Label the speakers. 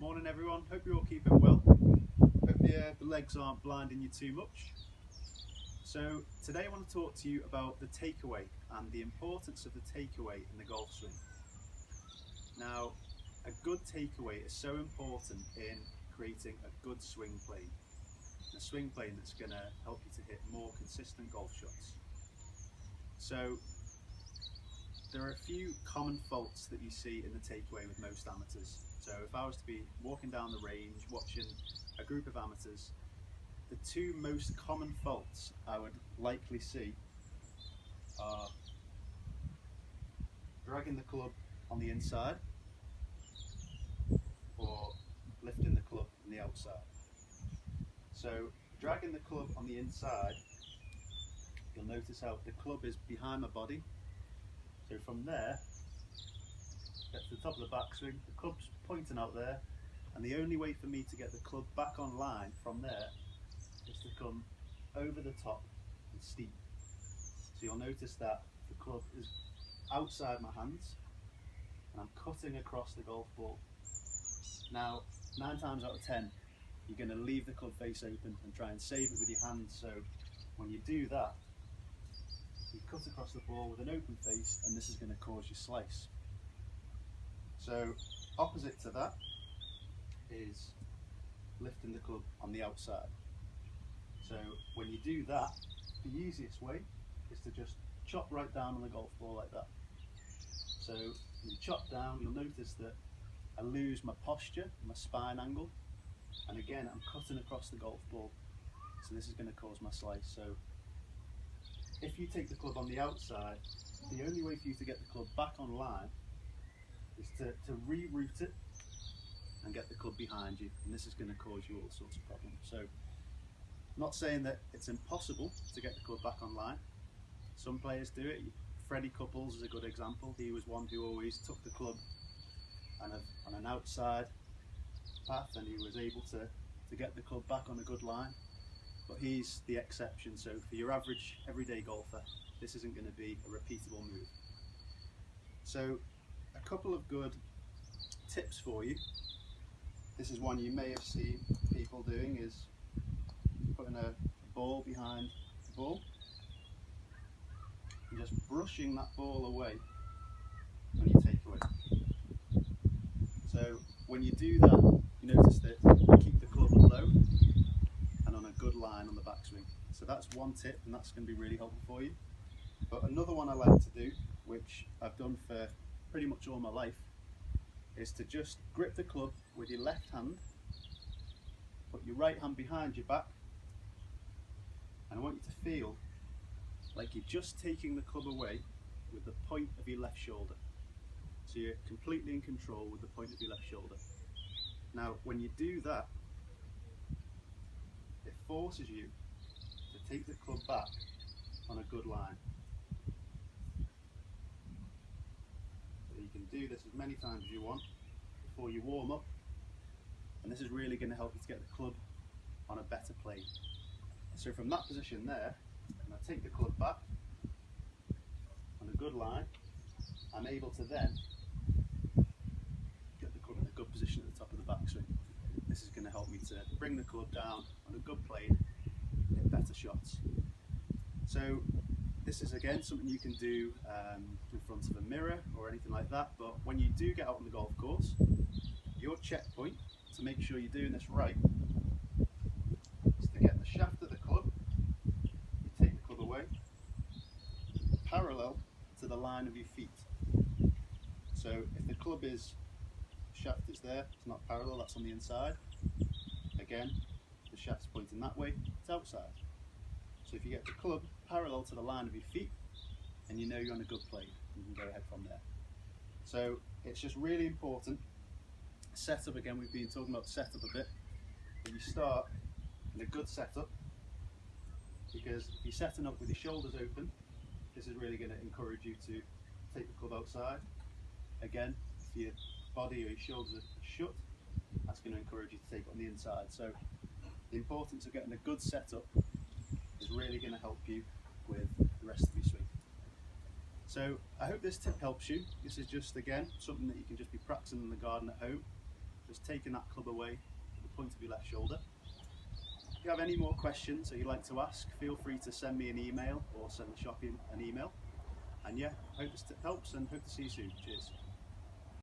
Speaker 1: Morning everyone, hope you're all keeping well. Hope the legs aren't blinding you too much. So today I want to talk to you about the takeaway and the importance of the takeaway in the golf swing. Now, a good takeaway is so important in creating a good swing plane. A swing plane that's going to help you to hit more consistent golf shots. So there are a few common faults that you see in the takeaway with most amateurs. So if I was to be walking down the range watching a group of amateurs, the two most common faults I would likely see are dragging the club on the inside or lifting the club on the outside. So dragging the club on the inside, you'll notice how the club is behind my body. So from there, get to the top of the backswing, the club's pointing out there, and the only way for me to get the club back on line from there is to come over the top and steep. So you'll notice that the club is outside my hands and I'm cutting across the golf ball. Now, 9 times out of 10, you're going to leave the club face open and try and save it with your hands. So when you do that, you cut across the ball with an open face and this is going to cause you slice. So opposite to that is lifting the club on the outside. So when you do that, the easiest way is to just chop right down on the golf ball like that. So when you chop down, you'll notice that I lose my posture, my spine angle, and again I'm cutting across the golf ball. So this is going to cause my slice. So if you take the club on the outside, the only way for you to get the club back on line is to reroute it and get the club behind you, and this is going to cause you all sorts of problems. So I'm not saying that it's impossible to get the club back on line. Some players do it. Freddie Couples is a good example. He was one who always took the club on an outside path and he was able to get the club back on a good line, but he's the exception. So for your average everyday golfer, this isn't going to be a repeatable move. So a couple of good tips for you. This is one you may have seen people doing, is putting a ball behind the ball and just brushing that ball away when you take away. So when you do that, you notice that you keep the club low and on a good line on the backswing. So that's one tip, and that's going to be really helpful for you. But another one I like to do, which I've done for pretty much all my life, is to just grip the club with your left hand, put your right hand behind your back, and I want you to feel like you're just taking the club away with the point of your left shoulder. So you're completely in control with the point of your left shoulder. Now, when you do that, it forces you to take the club back on a good line. So you can do this as many times as you want before you warm up, and this is really going to help you to get the club on a better plane. So from that position there, when I take the club back on a good line, I'm able to then get the club in a good position at the top of the backswing. This is going to help me to bring the club down on a good plane, hit better shots. So this is again something you can do in front of a mirror or anything like that, but when you do get out on the golf course, your checkpoint to make sure you're doing this right is to get the shaft of the club, you take the club away, parallel to the line of your feet. So if the club is, shaft is there, it's not parallel, that's on the inside. Again, the shaft's pointing that way, it's outside. So if you get the club parallel to the line of your feet, and you know you're on a good plane, you can go ahead from there. So it's just really important. Setup, again, we've been talking about setup a bit, but you start in a good setup, because if you're setting up with your shoulders open, this is really going to encourage you to take the club outside. Again, if your body or your shoulders are shut, that's going to encourage you to take it on the inside. So the importance of getting a good setup is really going to help you with the rest of your swing. So I hope this tip helps you. This is just, again, something that you can just be practicing in the garden at home. just taking that club away at the point of your left shoulder. If you have any more questions or you'd like to ask, feel free to send me an email or send the shop an email. And yeah, hope this helps and hope to see you soon. Cheers.